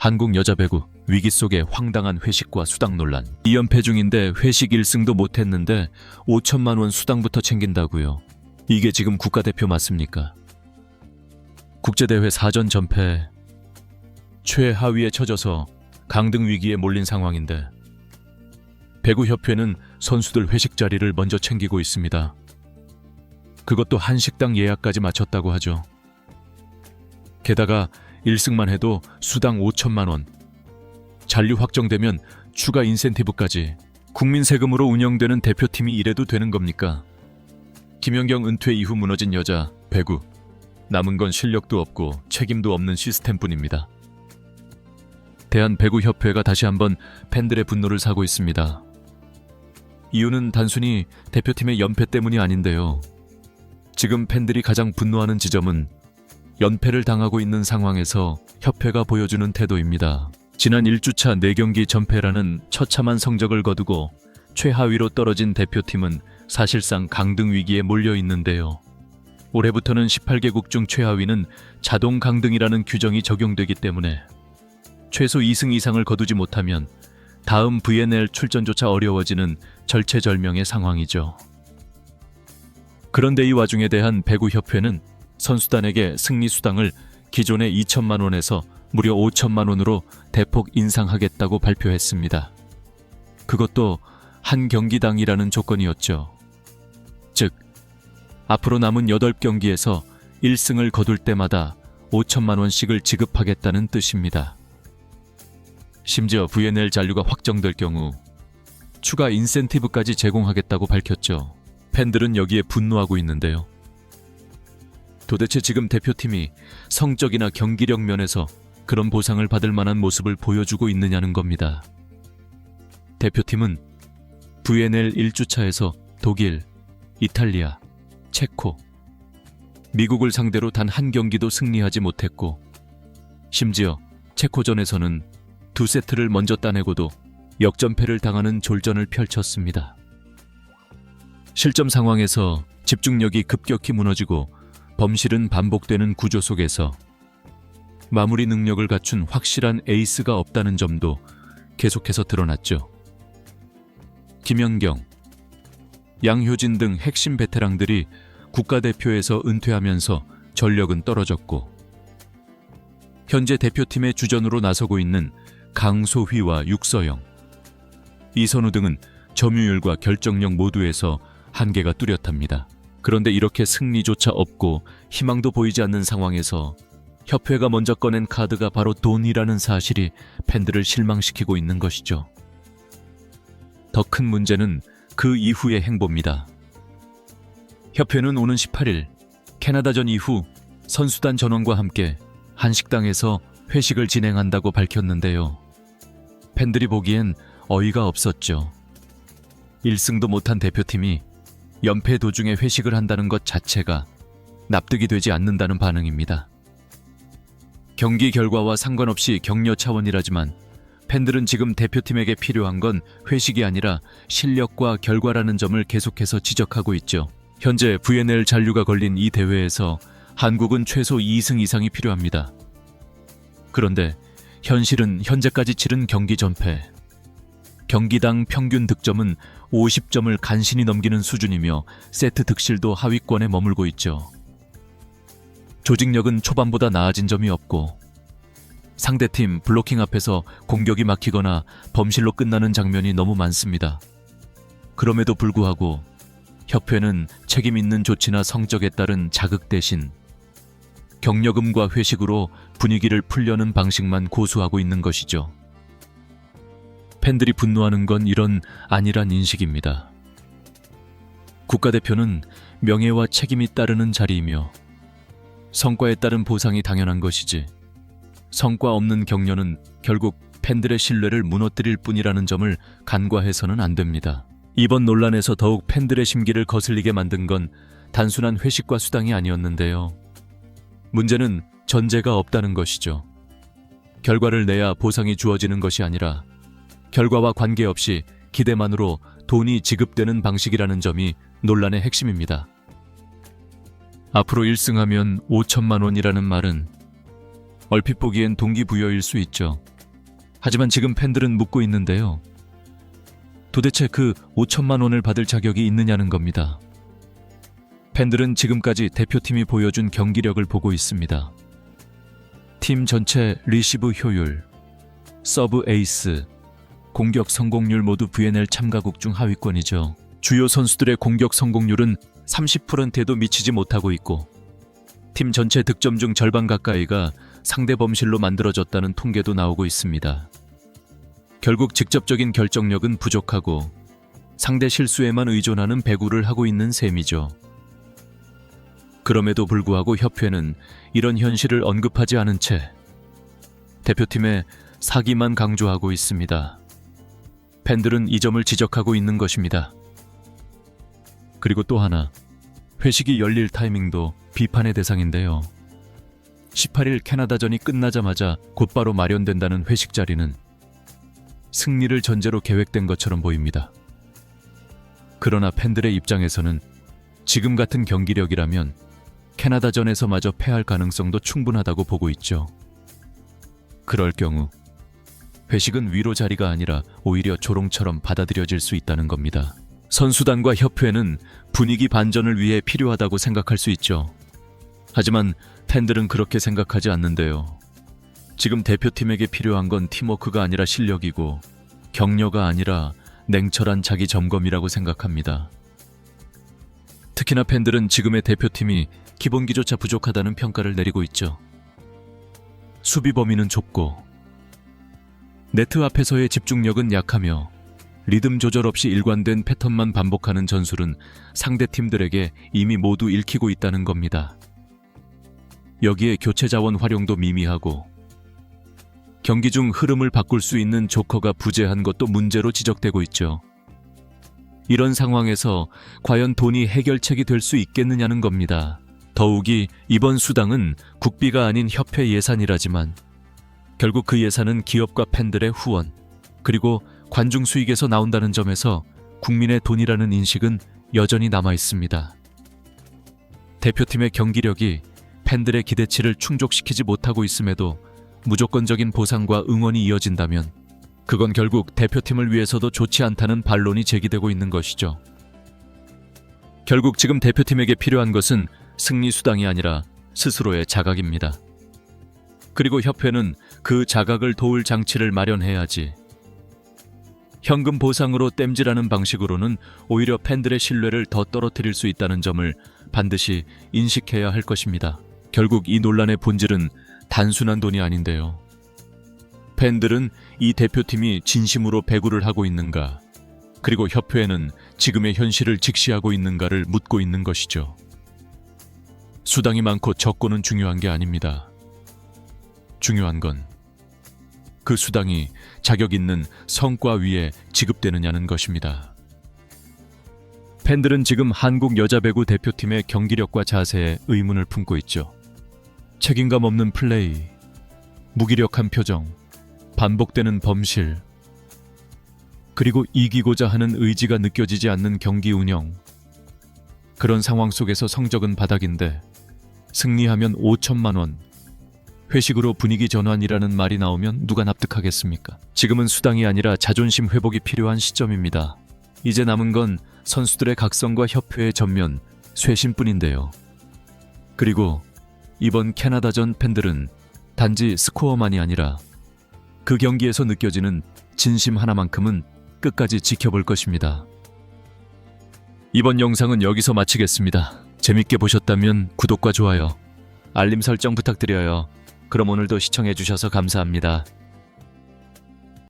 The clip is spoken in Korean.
한국 여자 배구 위기 속의 황당한 회식과 수당 논란. 2연패 중인데 회식 1승도 못했는데 5천만 원 수당부터 챙긴다고요. 이게 지금 국가대표 맞습니까? 국제대회 4전 전패, 최하위에 처져서 강등 위기에 몰린 상황인데 배구협회는 선수들 회식 자리를 먼저 챙기고 있습니다. 그것도 한식당 예약까지 마쳤다고 하죠. 게다가 1승만 해도 수당 5천만 원, 잔류 확정되면 추가 인센티브까지. 국민 세금으로 운영되는 대표팀이 이래도 되는 겁니까? 김연경 은퇴 이후 무너진 여자 배구. 남은 건 실력도 없고 책임도 없는 시스템뿐입니다. 대한배구협회가 다시 한번 팬들의 분노를 사고 있습니다. 이유는 단순히 대표팀의 연패 때문이 아닌데요. 지금 팬들이 가장 분노하는 지점은 연패를 당하고 있는 상황에서 협회가 보여주는 태도입니다. 지난 1주차 4경기 전패라는 처참한 성적을 거두고 최하위로 떨어진 대표팀은 사실상 강등 위기에 몰려 있는데요. 올해부터는 18개국 중 최하위는 자동 강등이라는 규정이 적용되기 때문에 최소 2승 이상을 거두지 못하면 다음 VNL 출전조차 어려워지는 절체절명의 상황이죠. 그런데 이 와중에 대한 배구협회는 선수단에게 승리 수당을 기존의 2천만 원에서 무려 5천만 원으로 대폭 인상하겠다고 발표했습니다. 그것도 한 경기당이라는 조건이었죠. 즉, 앞으로 남은 8경기에서 1승을 거둘 때마다 5천만 원씩을 지급하겠다는 뜻입니다. 심지어 VNL 잔류가 확정될 경우 추가 인센티브까지 제공하겠다고 밝혔죠. 팬들은 여기에 분노하고 있는데요. 도대체 지금 대표팀이 성적이나 경기력 면에서 그런 보상을 받을 만한 모습을 보여주고 있느냐는 겁니다. 대표팀은 VNL 1주차에서 독일, 이탈리아, 체코, 미국을 상대로 단 한 경기도 승리하지 못했고 심지어 체코전에서는 2세트를 먼저 따내고도 역전패를 당하는 졸전을 펼쳤습니다. 실점 상황에서 집중력이 급격히 무너지고 범실은 반복되는 구조 속에서 마무리 능력을 갖춘 확실한 에이스가 없다는 점도 계속해서 드러났죠. 김연경, 양효진 등 핵심 베테랑들이 국가대표에서 은퇴하면서 전력은 떨어졌고 현재 대표팀의 주전으로 나서고 있는 강소휘와 육서영, 이선우 등은 점유율과 결정력 모두에서 한계가 뚜렷합니다. 그런데 이렇게 승리조차 없고 희망도 보이지 않는 상황에서 협회가 먼저 꺼낸 카드가 바로 돈이라는 사실이 팬들을 실망시키고 있는 것이죠. 더 큰 문제는 그 이후의 행보입니다. 협회는 오는 18일 캐나다전 이후 선수단 전원과 함께 한식당에서 회식을 진행한다고 밝혔는데요. 팬들이 보기엔 어이가 없었죠. 1승도 못한 대표팀이 연패 도중에 회식을 한다는 것 자체가 납득이 되지 않는다는 반응입니다. 경기 결과와 상관없이 격려 차원이라지만 팬들은 지금 대표팀에게 필요한 건 회식이 아니라 실력과 결과라는 점을 계속해서 지적하고 있죠. 현재 VNL 잔류가 걸린 이 대회에서 한국은 최소 2승 이상이 필요합니다. 그런데 현실은 현재까지 치른 경기 전패, 경기당 평균 득점은 50점을 간신히 넘기는 수준이며 세트 득실도 하위권에 머물고 있죠. 조직력은 초반보다 나아진 점이 없고 상대팀 블로킹 앞에서 공격이 막히거나 범실로 끝나는 장면이 너무 많습니다. 그럼에도 불구하고 협회는 책임 있는 조치나 성적에 따른 자극 대신 격려금과 회식으로 분위기를 풀려는 방식만 고수하고 있는 것이죠. 팬들이 분노하는 건 이런 아니란 인식입니다. 국가대표는 명예와 책임이 따르는 자리이며 성과에 따른 보상이 당연한 것이지 성과 없는 격려는 결국 팬들의 신뢰를 무너뜨릴 뿐이라는 점을 간과해서는 안 됩니다. 이번 논란에서 더욱 팬들의 심기를 거슬리게 만든 건 단순한 회식과 수당이 아니었는데요. 문제는 전제가 없다는 것이죠. 결과를 내야 보상이 주어지는 것이 아니라 결과와 관계없이 기대만으로 돈이 지급되는 방식이라는 점이 논란의 핵심입니다. 앞으로 1승하면 5천만 원이라는 말은 얼핏 보기엔 동기부여일 수 있죠. 하지만 지금 팬들은 묻고 있는데요. 도대체 그 5천만 원을 받을 자격이 있느냐는 겁니다. 팬들은 지금까지 대표팀이 보여준 경기력을 보고 있습니다. 팀 전체 리시브 효율, 서브 에이스, 공격 성공률 모두 VNL 참가국 중 하위권이죠. 주요 선수들의 공격 성공률은 30%에도 미치지 못하고 있고 팀 전체 득점 중 절반 가까이가 상대 범실로 만들어졌다는 통계도 나오고 있습니다. 결국 직접적인 결정력은 부족하고 상대 실수에만 의존하는 배구를 하고 있는 셈이죠. 그럼에도 불구하고 협회는 이런 현실을 언급하지 않은 채 대표팀의 사기만 강조하고 있습니다. 팬들은 이 점을 지적하고 있는 것입니다. 그리고 또 하나, 회식이 열릴 타이밍도 비판의 대상인데요. 18일 캐나다전이 끝나자마자 곧바로 마련된다는 회식 자리는 승리를 전제로 계획된 것처럼 보입니다. 그러나 팬들의 입장에서는 지금 같은 경기력이라면 캐나다전에서마저 패할 가능성도 충분하다고 보고 있죠. 그럴 경우 회식은 위로 자리가 아니라 오히려 조롱처럼 받아들여질 수 있다는 겁니다. 선수단과 협회는 분위기 반전을 위해 필요하다고 생각할 수 있죠. 하지만 팬들은 그렇게 생각하지 않는데요. 지금 대표팀에게 필요한 건 팀워크가 아니라 실력이고 격려가 아니라 냉철한 자기 점검이라고 생각합니다. 특히나 팬들은 지금의 대표팀이 기본기조차 부족하다는 평가를 내리고 있죠. 수비 범위는 좁고 네트 앞에서의 집중력은 약하며 리듬 조절 없이 일관된 패턴만 반복하는 전술은 상대 팀들에게 이미 모두 읽히고 있다는 겁니다. 여기에 교체 자원 활용도 미미하고 경기 중 흐름을 바꿀 수 있는 조커가 부재한 것도 문제로 지적되고 있죠. 이런 상황에서 과연 돈이 해결책이 될 수 있겠느냐는 겁니다. 더욱이 이번 수당은 국비가 아닌 협회 예산이라지만 결국 그 예산은 기업과 팬들의 후원, 그리고 관중 수익에서 나온다는 점에서 국민의 돈이라는 인식은 여전히 남아 있습니다. 대표팀의 경기력이 팬들의 기대치를 충족시키지 못하고 있음에도 무조건적인 보상과 응원이 이어진다면 그건 결국 대표팀을 위해서도 좋지 않다는 반론이 제기되고 있는 것이죠. 결국 지금 대표팀에게 필요한 것은 승리 수당이 아니라 스스로의 자각입니다. 그리고 협회는 그 자각을 도울 장치를 마련해야지. 현금 보상으로 땜질하는 방식으로는 오히려 팬들의 신뢰를 더 떨어뜨릴 수 있다는 점을 반드시 인식해야 할 것입니다. 결국 이 논란의 본질은 단순한 돈이 아닌데요. 팬들은 이 대표팀이 진심으로 배구를 하고 있는가, 그리고 협회는 지금의 현실을 직시하고 있는가를 묻고 있는 것이죠. 수당이 많고 적고는 중요한 게 아닙니다. 중요한 건 그 수당이 자격 있는 성과 위에 지급되느냐는 것입니다. 팬들은 지금 한국 여자 배구 대표팀의 경기력과 자세에 의문을 품고 있죠. 책임감 없는 플레이, 무기력한 표정, 반복되는 범실, 그리고 이기고자 하는 의지가 느껴지지 않는 경기 운영. 그런 상황 속에서 성적은 바닥인데 승리하면 5천만 원, 회식으로 분위기 전환이라는 말이 나오면 누가 납득하겠습니까? 지금은 수당이 아니라 자존심 회복이 필요한 시점입니다. 이제 남은 건 선수들의 각성과 협회의 전면, 쇄신뿐인데요. 그리고 이번 캐나다전 팬들은 단지 스코어만이 아니라 그 경기에서 느껴지는 진심 하나만큼은 끝까지 지켜볼 것입니다. 이번 영상은 여기서 마치겠습니다. 재밌게 보셨다면 구독과 좋아요, 알림 설정 부탁드려요. 그럼 오늘도 시청해주셔서 감사합니다.